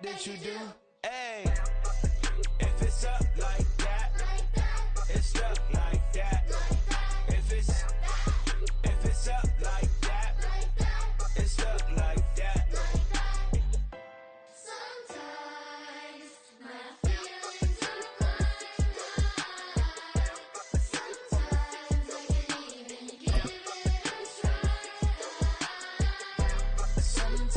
that you do. Hey, if it's up like that, it's up like that. If it's up like that, it's up like that. Sometimes my feelings are blind. Sometimes I can't even give it a try. Sometimes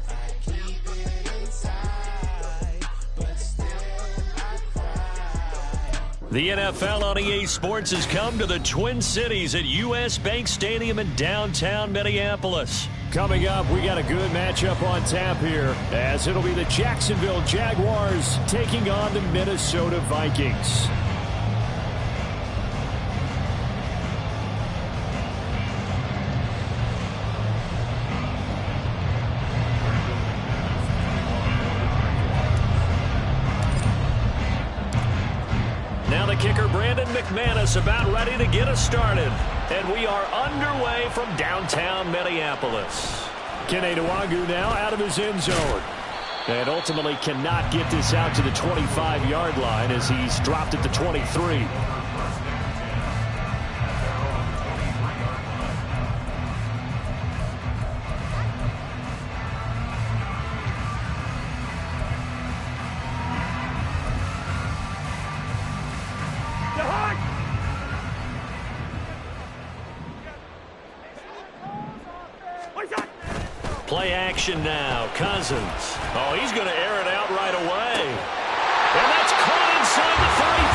I keep it inside, but still I cry. The NFL on EA Sports has come to the Twin Cities at U.S. Bank Stadium in downtown Minneapolis. Coming up, we got a good matchup on tap here, as it'll be the Jacksonville Jaguars taking on the Minnesota Vikings. Now the kicker, Brandon McManus, about ready to get us started. And we are underway from downtown Minneapolis. Kene Nwangwu now out of his end zone. And ultimately cannot get this out to the 25-yard line as he's dropped at the 23. Play action now. Cousins. Oh, he's going to air it out right away. And that's caught inside the 35.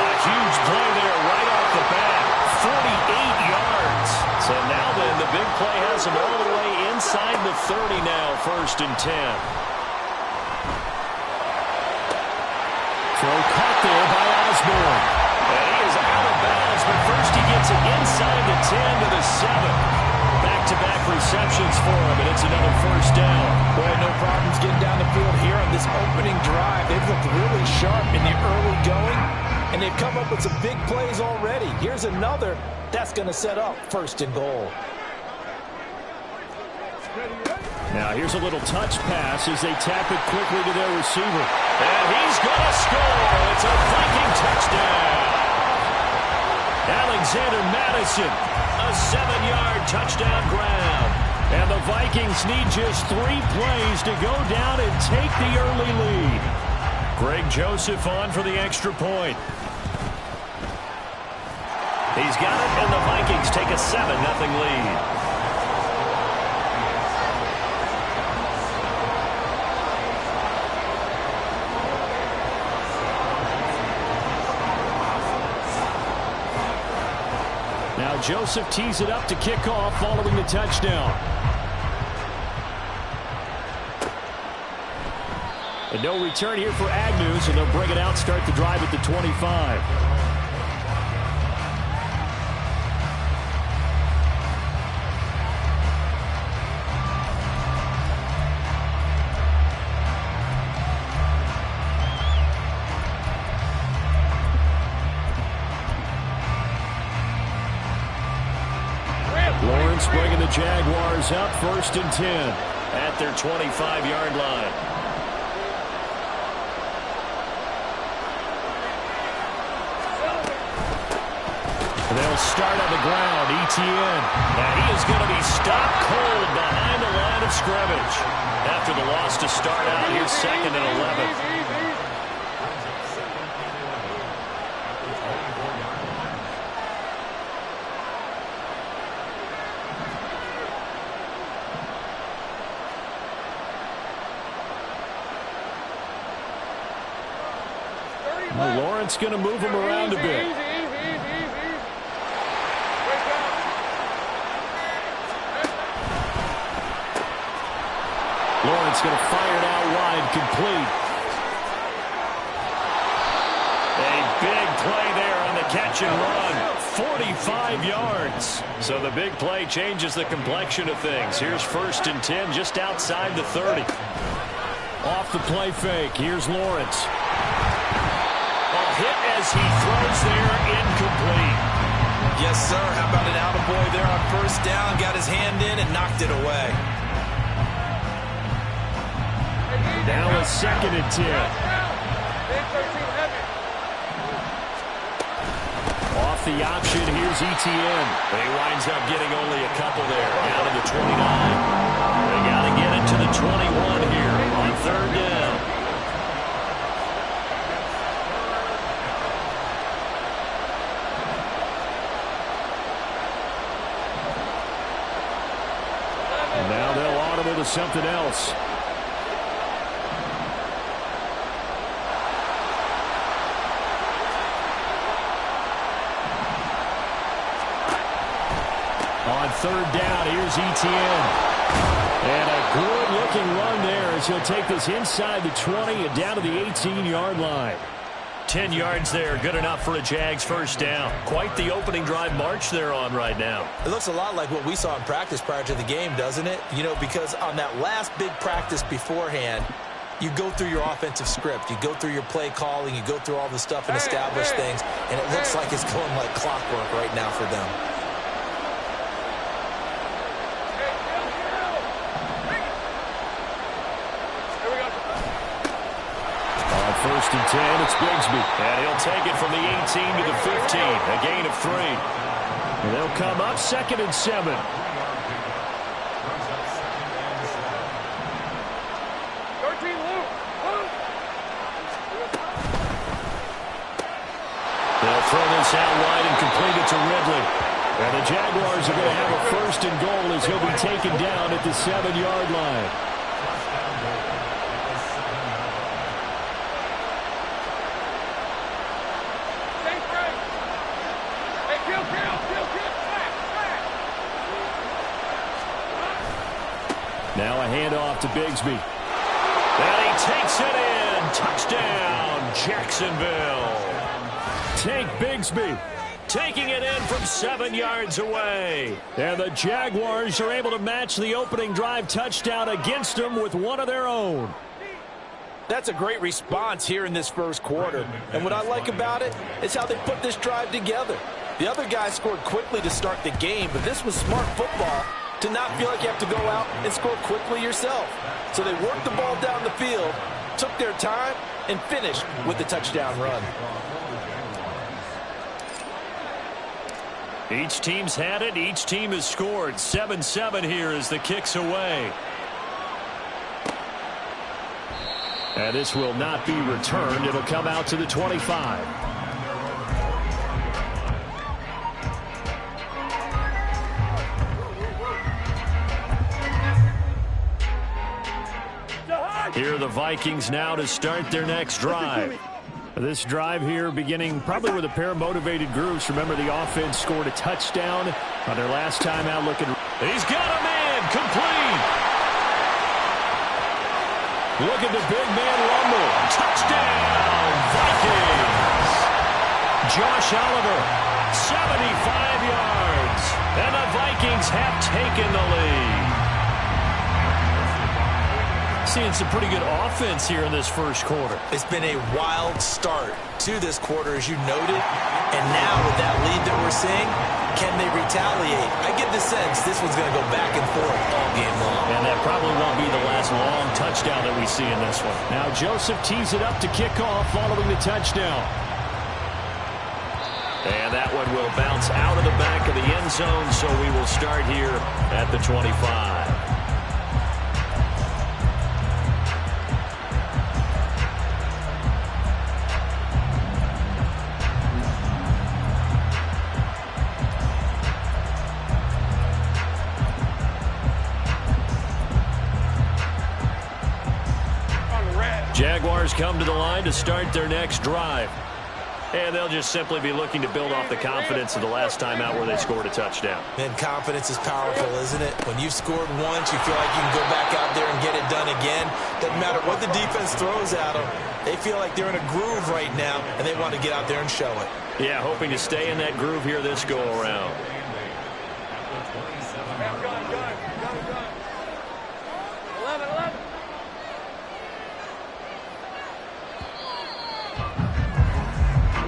A huge play there right off the bat. 48 yards. So now then, the big play has him all the way inside the 30 now, 1st and 10. Throw caught there by Osborne. And he is out of bounds, but first he gets it inside the 10 to the 7. Back-to-back receptions for him, and it's another 1st down. Boy, no problems getting down the field here on this opening drive. They've looked really sharp in the early going, and they've come up with some big plays already. Here's another that's going to set up 1st and goal. Now here's a little touch pass as they tap it quickly to their receiver. And he's going to score. It's a Viking touchdown. Alexander Mattison, a 7-yard touchdown grab. And the Vikings need just 3 plays to go down and take the early lead. Greg Joseph on for the extra point. He's got it, and the Vikings take a 7-0 lead. Now Joseph tees it up to kick off following the touchdown. And no return here for Agnew, so they'll bring it out, start the drive at the 25. Lawrence bringing the Jaguars up, 1st and 10 at their 25-yard line. They'll start on the ground. Etienne. And he is going to be stopped cold behind the line of scrimmage. After the loss to start out, here's 2nd and 11. Well, Lawrence going to move him around a bit. Lawrence going to fire it out wide, complete. A big play there on the catch and run. 45 yards. So the big play changes the complexion of things. Here's 1st and 10 just outside the 30. Off the play fake. Here's Lawrence. Hit as he throws there, incomplete. Yes, sir. How about an attaboy there on 1st down? Got his hand in and knocked it away. Now a 2nd and 10. Off the option, here's Etienne. He winds up getting only a couple there, down to the 29. They got to get it to the 21 here on 3rd down. And now they'll audible to something else. On 3rd down, here's Etienne. And a good-looking run there as he'll take this inside the 20 and down to the 18-yard line. 10 yards there, good enough for a Jags 1st down. Quite the opening drive march they're on right now. It looks a lot like what we saw in practice prior to the game, doesn't it? You know, because on that last big practice beforehand, you go through your offensive script. You go through your play calling. You go through all the stuff and establish things. And it looks like it's going like clockwork right now for them. On 1st and 10, it's Bigsby. And he'll take it from the 18 to the 15. A gain of 3. And they'll come up 2nd and 7. They'll throw this out wide and complete it to Ridley. And the Jaguars are going to have a 1st and goal as he'll be taken down at the 7-yard line. Now a handoff to Bigsby. And he takes it in. Touchdown, Jacksonville. Tank Bigsby taking it in from 7 yards away. And the Jaguars are able to match the opening drive touchdown against them with one of their own. That's a great response here in this 1st quarter. And what I like about it is how they put this drive together. The other guys scored quickly to start the game, but this was smart football to not feel like you have to go out and score quickly yourself. So they worked the ball down the field, took their time, and finished with the touchdown run. Each team's had it. Each team has scored. 7-7 here as the kick's away. And this will not be returned. It'll come out to the 25. Here are the Vikings now to start their next drive. This drive here beginning probably with a pair of motivated groups. Remember, the offense scored a touchdown on their last time out looking. He's got a man complete. Look at the big man rumble. Touchdown, Vikings. Josh Oliver, 75 yards. And the Vikings have taken the lead. Seeing some pretty good offense here in this 1st quarter. It's been a wild start to this quarter, as you noted. And now with that lead that we're seeing, can they retaliate? I get the sense this one's going to go back and forth all game long. And that probably won't be the last long touchdown that we see in this one. Now Joseph tees it up to kick off following the touchdown. And that one will bounce out of the back of the end zone, so we will start here at the 25. Jaguars come to the line to start their next drive. And they'll just simply be looking to build off the confidence of the last time out where they scored a touchdown. And confidence is powerful, isn't it? When you've scored once, you feel like you can go back out there and get it done again. Doesn't matter what the defense throws at them. They feel like they're in a groove right now, and they want to get out there and show it. Yeah, hoping to stay in that groove here this go-around.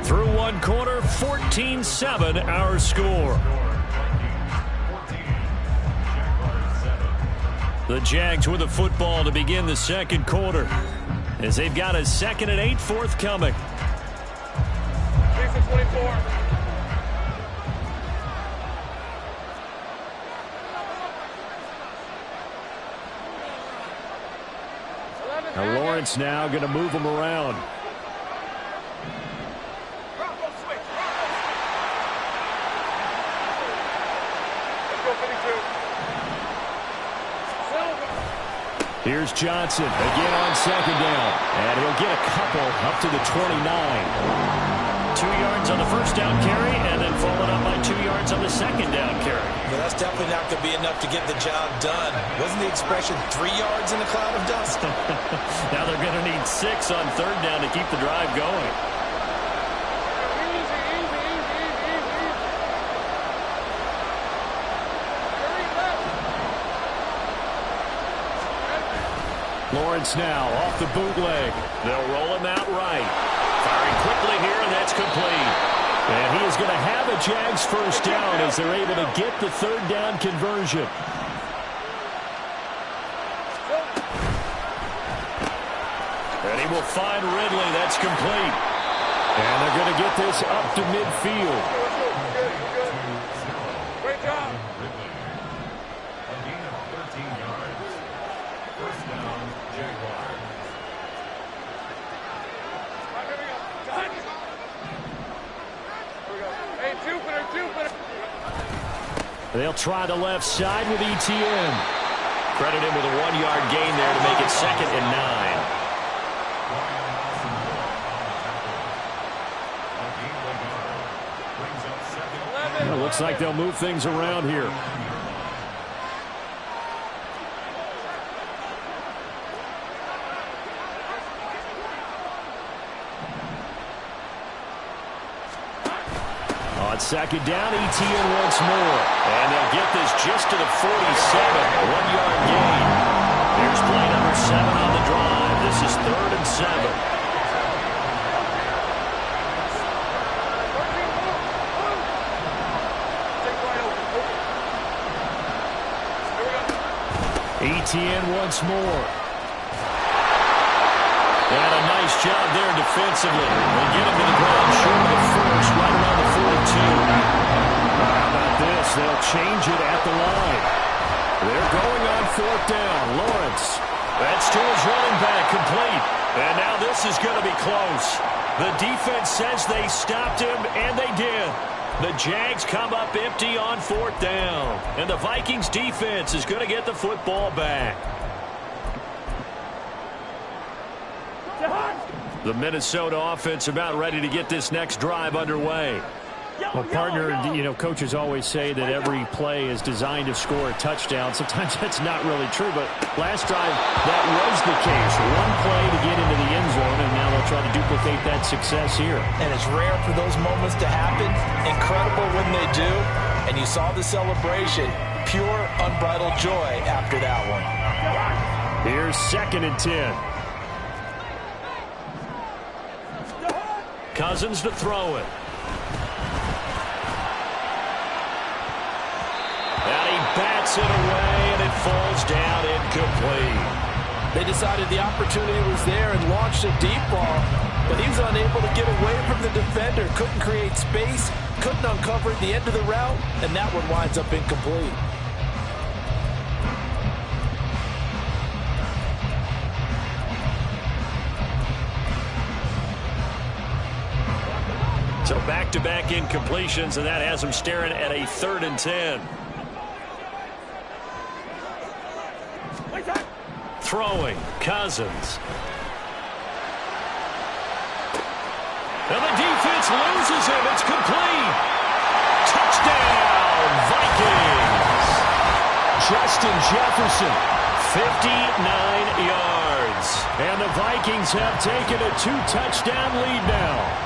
Through one quarter, 14-7 our score. The Jags with the football to begin the second quarter as they've got a 2nd and 8 forthcoming. 24. Now Lawrence now going to move them around. Here's Johnson again on 2nd down, and he'll get a couple up to the 29. 2 yards on the first down carry, and then followed up by 2 yards on the 2nd down carry. Well, that's definitely not going to be enough to get the job done. Wasn't the expression 3 yards in a cloud of dust? Now they're going to need 6 on 3rd down to keep the drive going. Lawrence now off the bootleg. They'll roll him out right. Firing quickly here, and that's complete. And he is going to have a Jags first down as they're able to get the 3rd down conversion. And he will find Ridley. That's complete. And they're going to get this up to midfield. Great job. They'll try the left side with ETN. Credit him with a 1-yard gain there to make it 2nd and 9. Well, looks like they'll move things around here. On 2nd down, ETN once more. And they'll get this just to the 47. 1-yard gain. Here's play number 7 on the drive. This is 3rd and 7. ETN once more. And a nice job there defensively. They get him to the ground short of the first, right around the 42. How about this? They'll change it at the line. They're going on 4th down. Lawrence. That's to his running back, complete. And now this is going to be close. The defense says they stopped him, and they did. The Jags come up empty on 4th down. And the Vikings defense is going to get the football back. The Minnesota offense about ready to get this next drive underway. Well, partner, coaches always say that every play is designed to score a touchdown. Sometimes that's not really true, but last drive, that was the case. One play to get into the end zone, and now they'll try to duplicate that success here. And it's rare for those moments to happen. Incredible when they do. And you saw the celebration. Pure, unbridled joy after that one. Here's 2nd and 10. Cousins to throw it. And he bats it away, and it falls down incomplete. They decided the opportunity was there and launched a deep ball, but he was unable to get away from the defender. Couldn't create space, couldn't uncover the end of the route, and that one winds up incomplete. So back-to-back incompletions, and that has them staring at a 3rd and 10. Throwing, Cousins. And the defense loses him. It's complete. Touchdown, Vikings. Justin Jefferson, 59 yards. And the Vikings have taken a 2-touchdown lead now.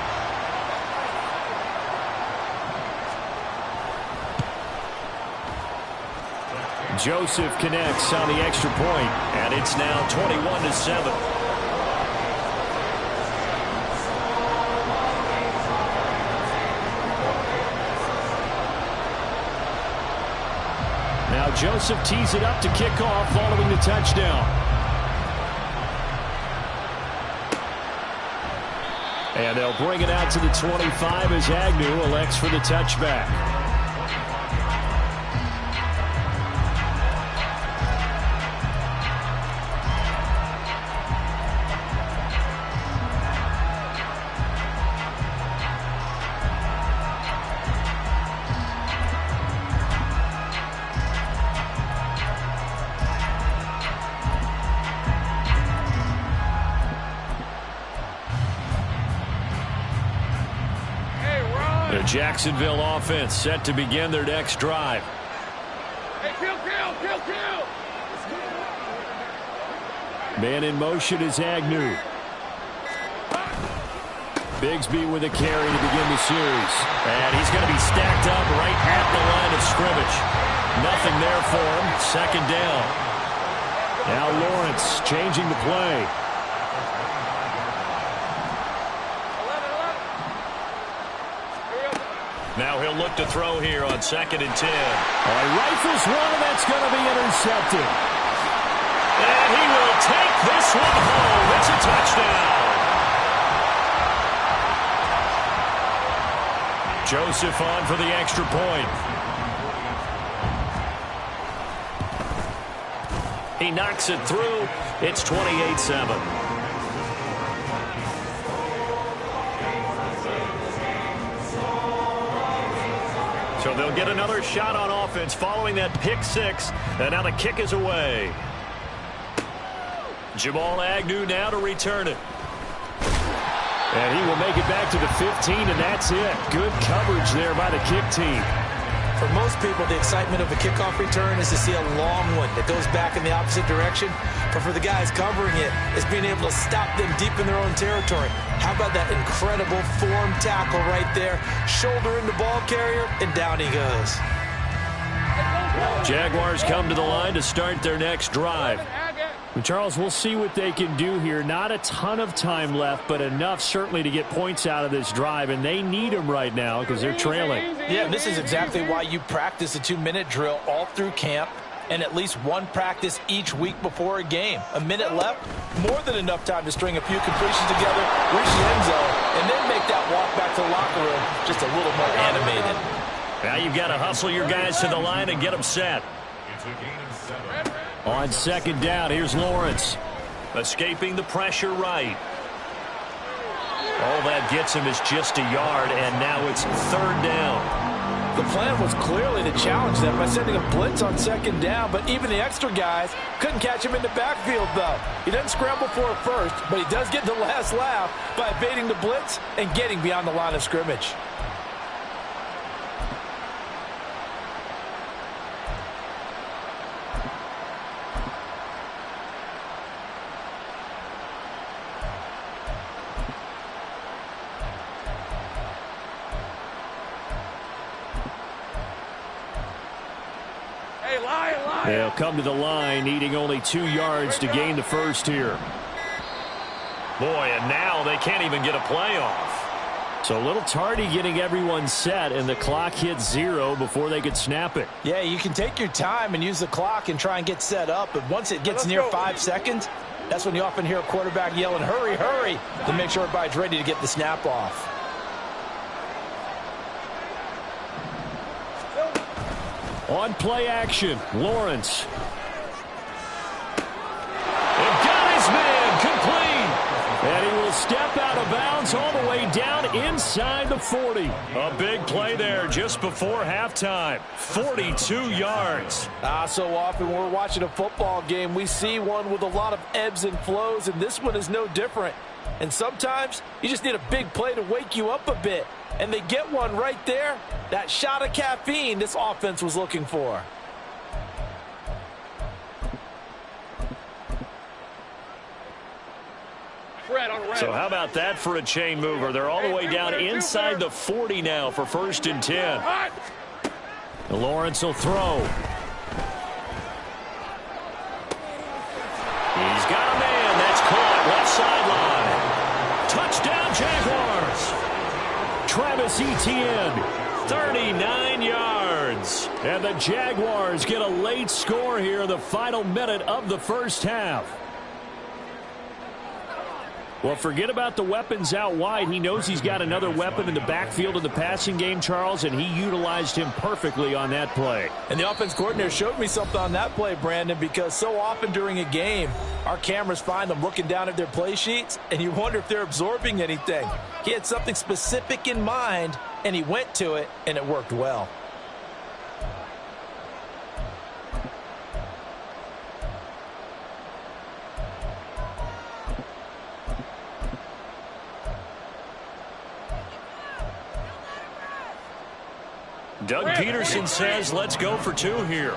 Joseph connects on the extra point, and it's now 21-7. Now Now Joseph tees it up to kick off following the touchdown. And they'll bring it out to the 25 as Agnew elects for the touchback. The Jacksonville offense set to begin their next drive. Hey, kill! Man in motion is Agnew. Bigsby with a carry to begin the series. And he's going to be stacked up right at the line of scrimmage. Nothing there for him. Second down. Now Lawrence changing the play. Now he'll look to throw here on 2nd and 10. He rifles one, and that's going to be intercepted. And he will take this one home. It's a touchdown. Joseph on for the extra point. He knocks it through. It's 28-7. So they'll get another shot on offense following that pick six. And now the kick is away. Jamal Agnew now to return it. And he will make it back to the 15, and that's it. Good coverage there by the kick team. For most people, the excitement of a kickoff return is to see a long one that goes back in the opposite direction. But for the guys covering it, it's being able to stop them deep in their own territory. How about that incredible form tackle right there? Shoulder in the ball carrier, and down he goes. Jaguars come to the line to start their next drive. And Charles, we'll see what they can do here. Not a ton of time left, but enough certainly to get points out of this drive, and they need them right now because they're trailing. Yeah, and this is exactly why you practice a 2-minute drill all through camp and at least one practice each week before a game. A minute left, more than enough time to string a few completions together, reach the end zone, and then make that walk back to the locker room just a little more animated. Now you've got to hustle your guys to the line and get them set. On 2nd down, here's Lawrence. Escaping the pressure right. All that gets him is just a yard, and now it's 3rd down. The plan was clearly to challenge them by sending a blitz on 2nd down, but even the extra guys couldn't catch him in the backfield, though. He doesn't scramble for it first, but he does get the last laugh by evading the blitz and getting beyond the line of scrimmage. They'll come to the line, needing only 2 yards to gain the first here. Boy, and now they can't even get a play off. So a little tardy getting everyone set, and the clock hits 0 before they could snap it. Yeah, you can take your time and use the clock and try and get set up, but once it gets near 5 seconds, that's when you often hear a quarterback yelling, hurry, hurry, to make sure everybody's ready to get the snap off. On play action, Lawrence. And got his man complete. And he will step out of bounds all the way down inside the 40. A big play there just before halftime. 42 yards. So often when we're watching a football game, we see one with a lot of ebbs and flows, and this one is no different. And sometimes you just need a big play to wake you up a bit. And they get one right there. That shot of caffeine this offense was looking for. So how about that for a chain mover? They're all the way down inside the 40 now for 1st and 10. Lawrence will throw. He's got a man. That's caught. Left sideline. Touchdown, Jaguars. Travis Etienne 39 yards. And the Jaguars get a late score here in the final minute of the first half. Well, forget about the weapons out wide. He knows he's got another weapon in the backfield in the passing game, Charles, and he utilized him perfectly on that play. And the offense coordinator showed me something on that play, Brandon, because so often during a game, our cameras find them looking down at their play sheets, and you wonder if they're absorbing anything. He had something specific in mind, and he went to it, and it worked well. Doug Peterson says, let's go for 2 here.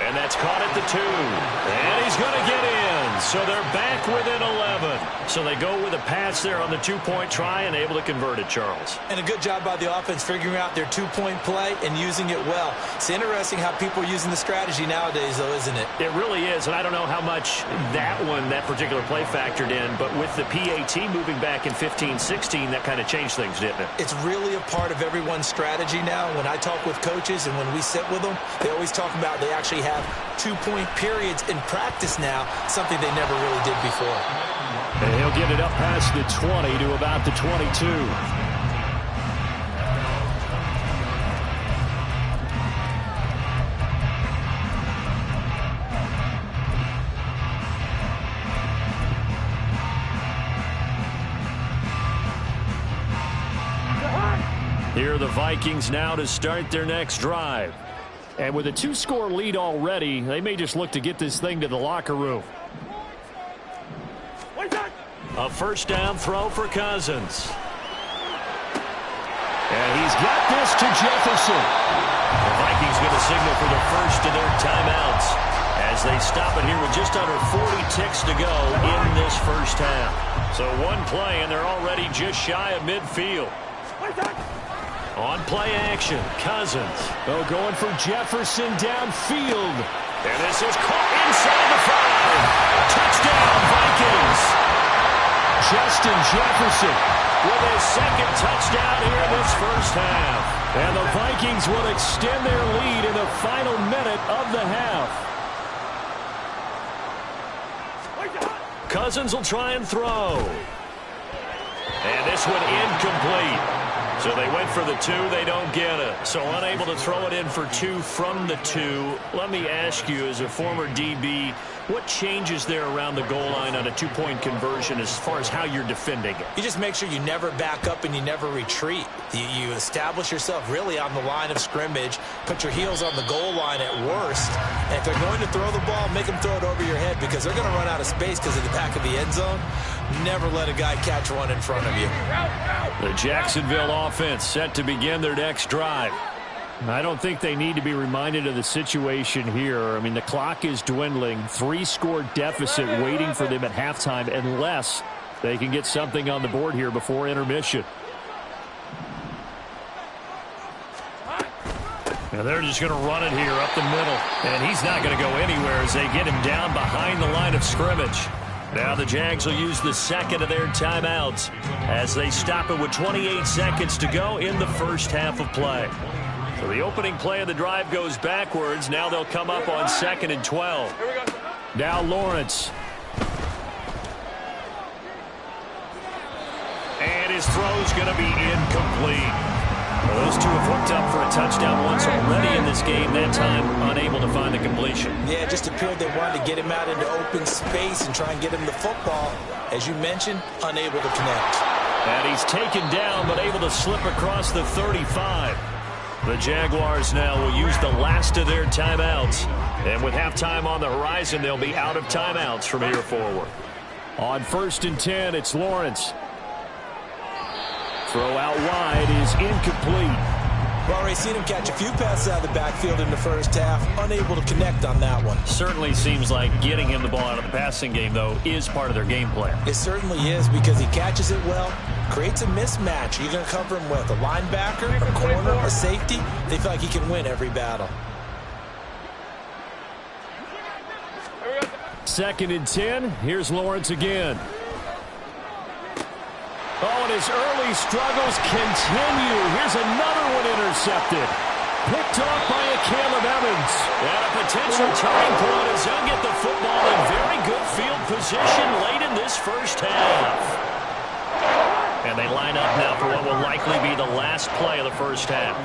And that's caught at the 2. And he's going to get in. So they're back within 11. So they go with a pass there on the 2-point try and able to convert it, Charles. And a good job by the offense figuring out their 2-point play and using it well. It's interesting how people are using the strategy nowadays, though, isn't it? It really is, and I don't know how much that particular play factored in, but with the PAT moving back in 15-16, that kind of changed things, didn't it? It's really a part of everyone's strategy now. When I talk with coaches and when we sit with them, they always talk about they actually have 2-point periods in practice now, something they never really did before. And he'll get it up past the 20 to about the 22. Here are the Vikings now to start their next drive. And with a 2-score lead already, they may just look to get this thing to the locker room. A first down throw for Cousins. And he's got this to Jefferson. The Vikings going to signal for the first of their timeouts as they stop it here with just under 40 ticks to go in this first half. So one play, and they're already just shy of midfield. On play action, Cousins. Oh, going for Jefferson downfield. And this is caught inside the 5. Touchdown, Vikings. Justin Jefferson with his second touchdown here in this first half. And the Vikings will extend their lead in the final minute of the half. Cousins will try and throw. And this one incomplete. So they went for the 2, they don't get it. So unable to throw it in for 2 from the 2. Let me ask you, as a former DB, what changes there around the goal line on a 2-point conversion as far as how you're defending it? You just make sure you never back up and you never retreat. You establish yourself really on the line of scrimmage, put your heels on the goal line at worst, and if they're going to throw the ball, make them throw it over your head because they're going to run out of space because of the back of the end zone. Never let a guy catch one in front of you. The Jacksonville offense set to begin their next drive. I don't think they need to be reminded of the situation here. I mean, the clock is dwindling. 3-score deficit waiting for them at halftime unless they can get something on the board here before intermission. And they're just going to run it here up the middle. And he's not going to go anywhere as they get him down behind the line of scrimmage. Now the Jags will use the second of their timeouts as they stop it with 28 seconds to go in the first half of play. So the opening play of the drive goes backwards. Now they'll come up on 2nd and 12. Now Lawrence. And his throw's going to be incomplete. Well, those two have hooked up for a touchdown once already in this game. That time unable to find the completion. Yeah, it just appeared they wanted to get him out into open space and try and get him the football. As you mentioned, unable to connect. And he's taken down but able to slip across the 35. The Jaguars now will use the last of their timeouts. And with halftime on the horizon, they'll be out of timeouts from here forward. On 1st and 10, it's Lawrence. Throw out wide is incomplete. We've already seen him catch a few passes out of the backfield in the first half. Unable to connect on that one. Certainly seems like getting him the ball out of the passing game, though, is part of their game plan. It certainly is because he catches it well, creates a mismatch. You're going to cover him with a linebacker, a corner, a safety. They feel like he can win every battle. 2nd and 10. Here's Lawrence again. Oh, and his early struggles continue. Here's another one intercepted. Picked off by a Caleb Evans. And a potential turning point as they'll get the football in very good field position late in this first half. And they line up now for what will likely be the last play of the first half.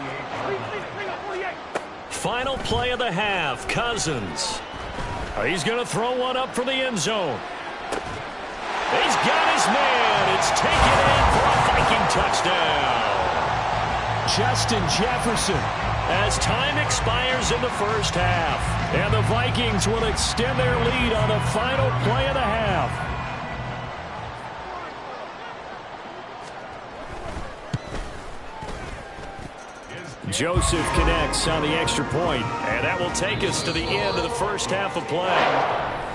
Final play of the half, Cousins. He's going to throw one up for the end zone. He's got his man. It's taken in for a Viking touchdown. Justin Jefferson. As time expires in the first half. And the Vikings will extend their lead on the final play of the half. Joseph connects on the extra point, and that will take us to the end of the first half of play.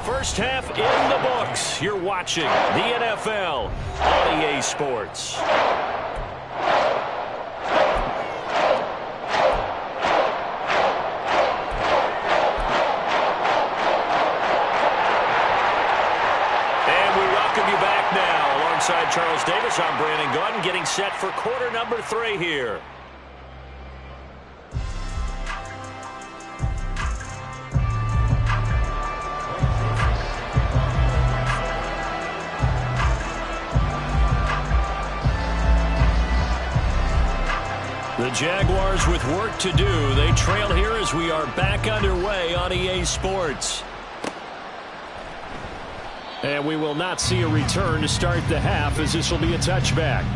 First half in the books. You're watching the NFL on EA Sports. And we welcome you back now. Alongside Charles Davis, I'm Brandon Gaudin, getting set for quarter number 3 here. The Jaguars with work to do. They trail here as we are back underway on EA Sports. And we will not see a return to start the half, as this will be a touchback.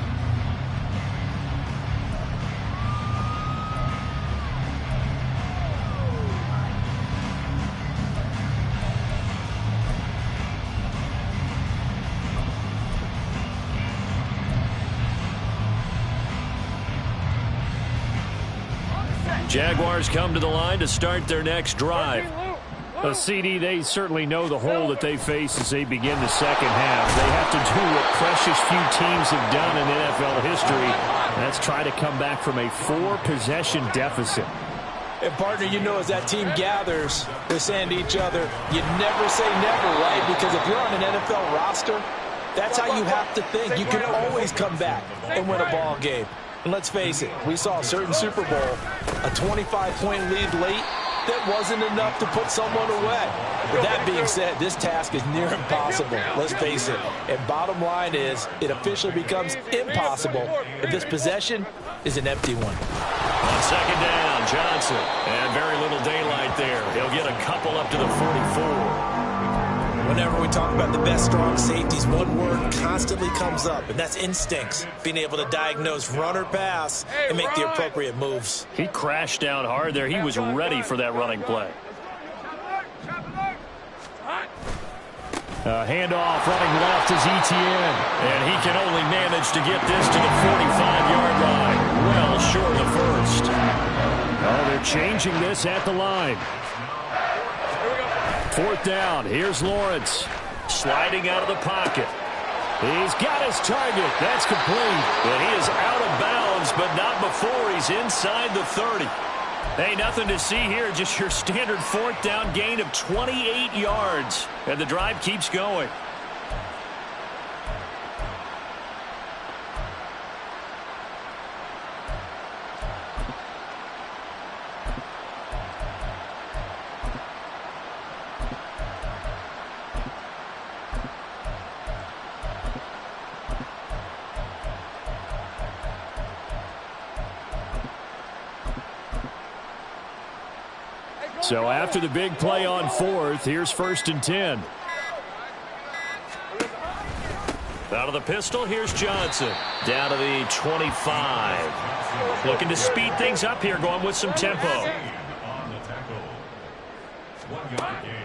Jaguars come to the line to start their next drive. CD, they certainly know the hole that they face as they begin the second half. They have to do what precious few teams have done in NFL history. That's try to come back from a 4-possession deficit. And, partner, you know, as that team gathers, they're saying to each other, you never say never, right? Because if you're on an NFL roster, that's how you have to think. You can always come back and win a ball game. And let's face it, we saw a certain Super Bowl, a 25-point lead late, that wasn't enough to put someone away. With that being said, this task is near impossible, let's face it. And bottom line is, it officially becomes impossible if this possession is an empty one. On second down, Johnson. And very little daylight there. He'll get a couple up to the 44. Whenever we talk about the best strong safeties, one word constantly comes up, and that's instincts. Being able to diagnose run or pass and make the appropriate moves. He crashed down hard there. He was ready for that running play. Handoff running left is Etienne. And he can only manage to get this to the 45-yard line. Well short of the first. Oh, they're changing this at the line. 4th down. Here's Lawrence. Sliding out of the pocket. He's got his target. That's complete. But he is out of bounds, but not before he's inside the 30. Hey, nothing to see here. Just your standard 4th down gain of 28 yards. And the drive keeps going. So after the big play on 4th, here's 1st and 10. Out of the pistol, here's Johnson. Down to the 25. Looking to speed things up here, going with some tempo.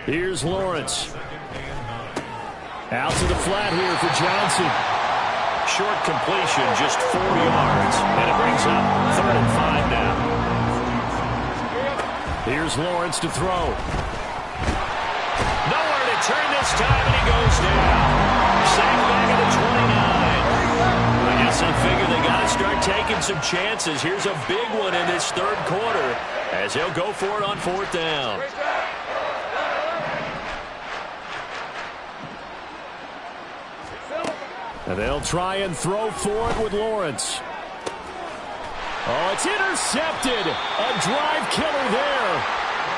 Here's Lawrence. Out to the flat here for Johnson. Short completion, just 4 yards. And it brings up 3rd and 5 now. Here's Lawrence to throw. Nowhere to turn this time, and he goes down. Sacked back at the 29. I guess they figure they got to start taking some chances. Here's a big one in this 3rd quarter as they'll go for it on 4th down. And they'll try and throw for it with Lawrence. Oh, it's intercepted. A drive killer there.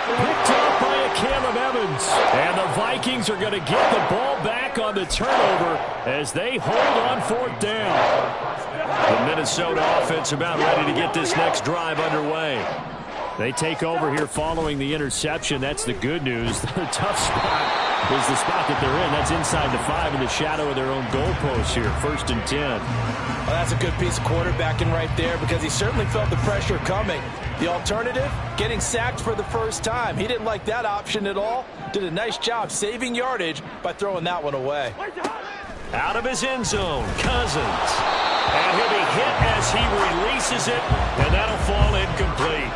Picked up by a Caleb Evans. And the Vikings are going to get the ball back on the turnover as they hold on fourth down. The Minnesota offense about ready to get this next drive underway. They take over here following the interception. That's the good news. The tough spot is the spot that they're in. That's inside the 5 in the shadow of their own goalpost here. 1st and 10. Well, that's a good piece of quarterbacking right there because he certainly felt the pressure coming. The alternative, getting sacked for the first time. He didn't like that option at all. Did a nice job saving yardage by throwing that one away. Out of his end zone, Cousins. And he'll be hit as he releases it, and that'll fall incomplete.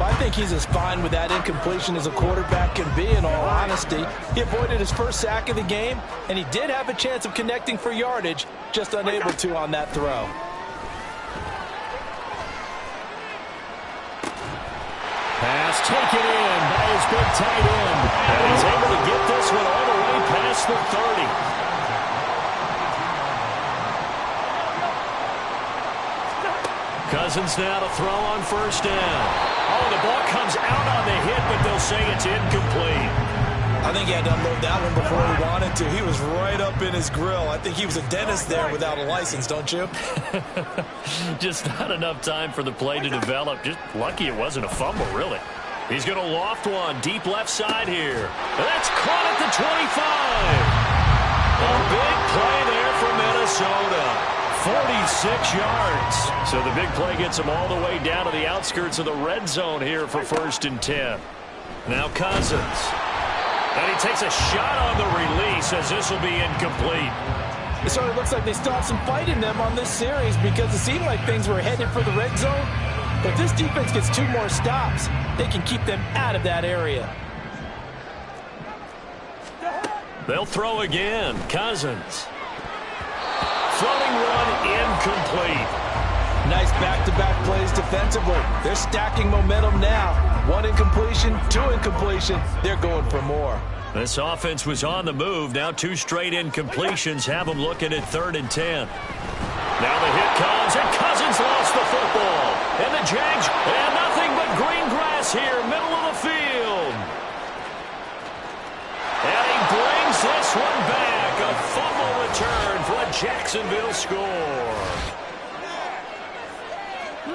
I think he's as fine with that incompletion as a quarterback can be, in all honesty. He avoided his first sack of the game, and he did have a chance of connecting for yardage, just unable to on that throw. Pass taken in by his big tight end. And he's able to get this one all the way past the 30. Cousins now to throw on 1st down. Oh, the ball comes out on the hit, but they'll say it's incomplete. I think he had to unload that one before he wanted to. He was right up in his grill. I think he was a dentist there without a license, don't you? Just not enough time for the play to develop. Just lucky it wasn't a fumble, really. He's going to loft one deep left side here. That's caught at the 25. A big play there for Minnesota. 46 yards. So the big play gets him all the way down to the outskirts of the red zone here for 1st and 10. Now Cousins. And he takes a shot on the release as this will be incomplete. It sort of looks like they still have some fight in them on this series because it seemed like things were headed for the red zone. But if this defense gets 2 more stops, they can keep them out of that area. They'll throw again. Cousins. Floating one incomplete. Nice back-to-back plays defensively. They're stacking momentum now. 1 incompletion, 2 incompletion. They're going for more. This offense was on the move. Now 2 straight incompletions have them looking at 3rd and 10. Now the hit comes, and Cousins lost the football. And the Jags, and nothing but green grass here, middle of the field. And he brings this one back. A fumble return for a Jacksonville score.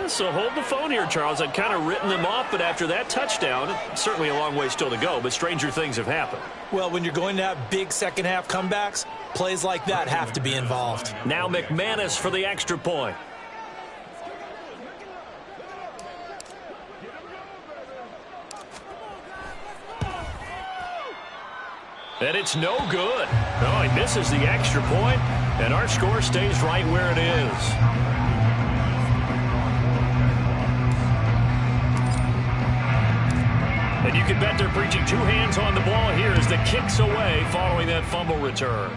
So hold the phone here, Charles. I'd kind of written them off, but after that touchdown, certainly a long way still to go, but stranger things have happened. Well, when you're going to have big second-half comebacks, plays like that have to be involved. Now McManus for the extra point. And it's no good. No, he misses the extra point, and our score stays right where it is. And you can bet they're preaching 2 hands on the ball here as the kick's away following that fumble return.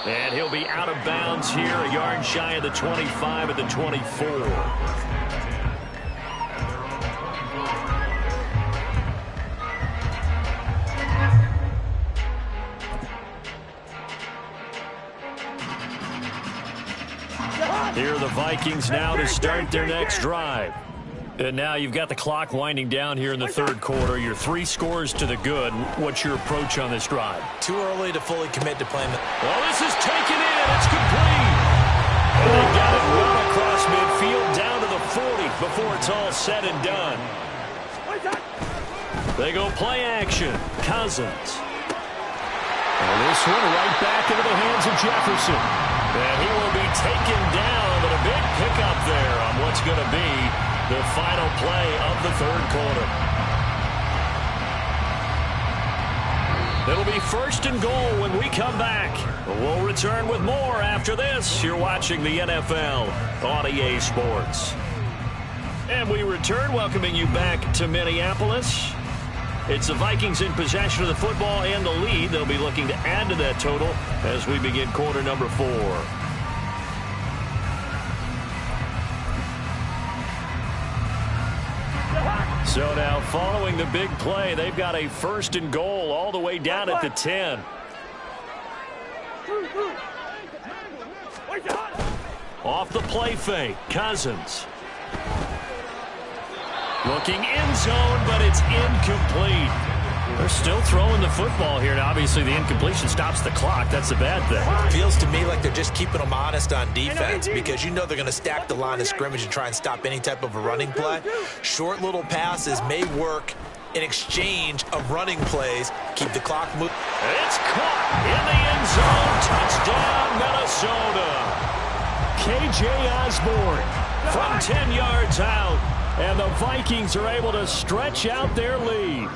And he'll be out of bounds here, a yard shy of the 25 at the 24. Here are the Vikings now to start their next drive. And now you've got the clock winding down here in the 3rd quarter. You're 3 scores to the good. What's your approach on this drive? Too early to fully commit to playing. Well, this is taken in. It's complete. And they got it well across midfield down to the 40 before it's all said and done. They go play action. Cousins. And this one right back into the hands of Jefferson. And he will be taken down, but a big pickup there on what's going to be the final play of the 3rd quarter. It'll be 1st and goal when we come back. We'll return with more after this. You're watching the NFL on EA Sports. And we return, welcoming you back to Minneapolis. It's the Vikings in possession of the football and the lead. They'll be looking to add to that total as we begin quarter number 4. So now following the big play, they've got a 1st and goal all the way down at the 10. Off the play fake, Cousins. Looking end zone, but it's incomplete. They're still throwing the football here. Now, obviously, the incompletion stops the clock. That's a bad thing. Feels to me like they're just keeping them honest on defense because you know they're going to stack the line of scrimmage and try and stop any type of a running play. Short little passes may work in exchange of running plays. Keep the clock moving. It's caught in the end zone. Touchdown, Minnesota. K.J. Osborne from 10 yards out. And the Vikings are able to stretch out their lead.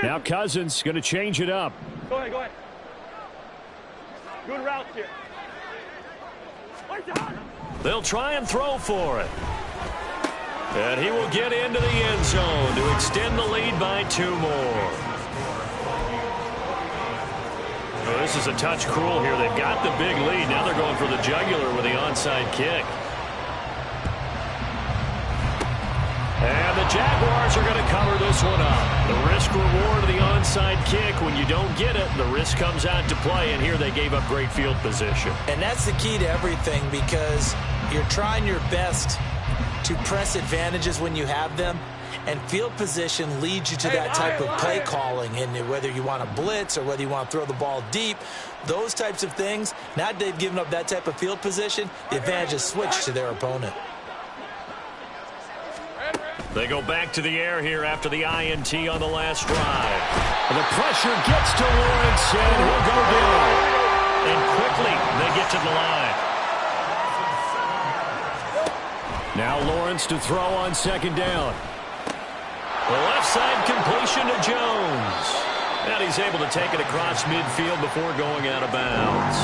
Now Cousins going to change it up. Go ahead, go ahead. Good route here. They'll try and throw for it. And he will get into the end zone to extend the lead by 2 more. Well, this is a touch cruel here. They've got the big lead. Now they're going for the jugular with the onside kick. And the Jaguars are going to cover this one up. The risk-reward of the onside kick. When you don't get it, the risk comes out to play. And here they gave up great field position. And that's the key to everything because you're trying your best to press advantages when you have them. And field position leads you to that type of play calling. And whether you want to blitz or whether you want to throw the ball deep, those types of things, now that they've given up that type of field position, the advantage is switched to their opponent. They go back to the air here after the INT on the last drive. The pressure gets to Lawrence, and he'll go down. And quickly, they get to the line. Now Lawrence to throw on 2nd down. The left side completion to Jones. And he's able to take it across midfield before going out of bounds.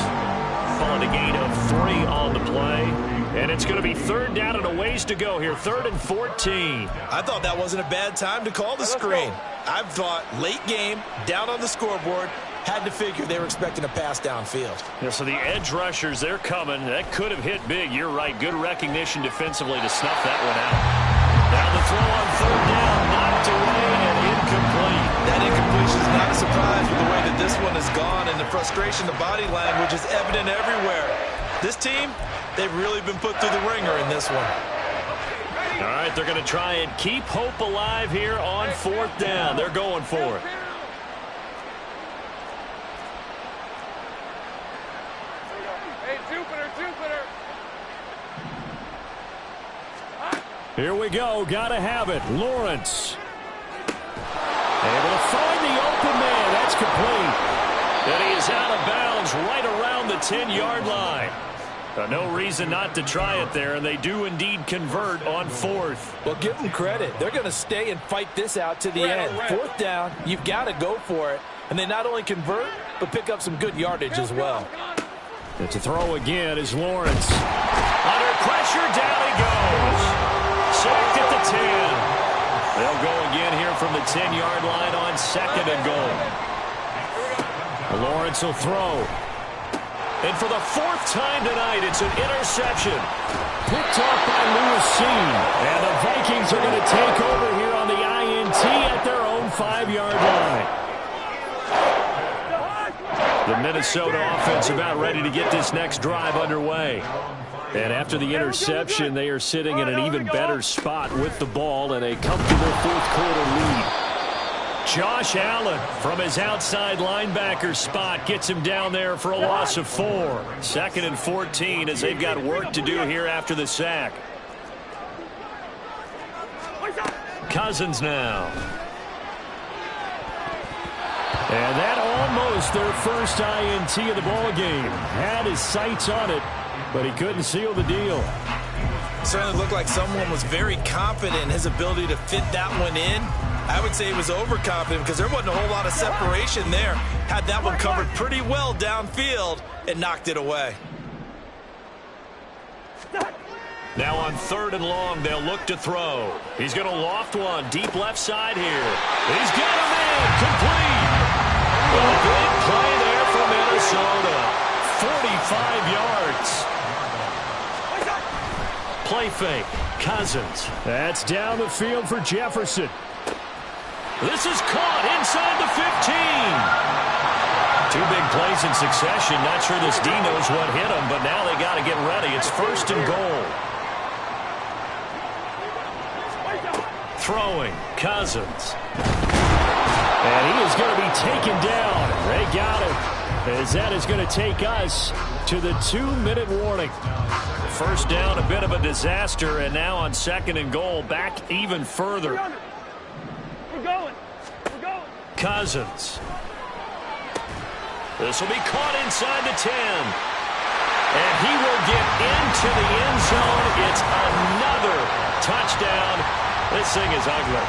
Calling a gain of 3 on the play. And it's going to be 3rd down and a ways to go here. 3rd and 14. I thought that wasn't a bad time to call the screen. I thought late game, down on the scoreboard, had to figure they were expecting a pass downfield. Yeah, so the edge rushers, they're coming. That could have hit big. You're right. Good recognition defensively to snuff that one out. Now the throw on 3rd down, knocked away and incomplete. That incompletion is not a surprise with the way that this one has gone, and the frustration, the body language is evident everywhere. This team, they've really been put through the ringer in this one. All right, they're going to try and keep hope alive here on 4th down. They're going for it. Hey, Jupiter. Here we go. Got to have it. Lawrence. Able to find the open man. That's complete. And he is out of bounds right around the 10-yard line. No reason not to try it there, and they do indeed convert on 4th. Well, give them credit. They're going to stay and fight this out to the end. 4th down, you've got to go for it. And they not only convert, but pick up some good yardage as well. And to throw again is Lawrence. Under pressure, down he goes. Sacked at the 10. They'll go again here from the 10-yard line on 2nd and goal. Lawrence will throw. And for the 4th time tonight, it's an interception. Picked off by Lewis Cine. And the Vikings are going to take over here on the INT at their own 5-yard line. The Minnesota offense about ready to get this next drive underway. And after the interception, they are sitting in an even better spot with the ball and a comfortable 4th quarter lead. Josh Allen from his outside linebacker spot gets him down there for a loss of 4. 2nd and 14 as they've got work to do here after the sack. Cousins now. And that almost their first INT of the ball game. Had his sights on it, but he couldn't seal the deal. Certainly looked like someone was very confident in his ability to fit that one in. I would say he was overconfident because there wasn't a whole lot of separation there. Had that one covered pretty well downfield and knocked it away. Now on 3rd and long, they'll look to throw. He's going to loft one deep left side here. He's got him in. Complete. A big play there for Minnesota. 45 yards. play fake. Cousins. That's down the field for Jefferson. This is caught inside the 15. 2 big plays in succession. Not sure this D knows what hit him, but now they got to get ready. It's 1st and goal. Throwing. Cousins. And he is going to be taken down. They got him. As that is going to take us to the 2-minute warning. 1st down, a bit of a disaster, and now on 2nd and goal, back even further. We're going. We're going. Cousins. This will be caught inside the 10. And he will get into the end zone. It's another touchdown. This thing is ugly.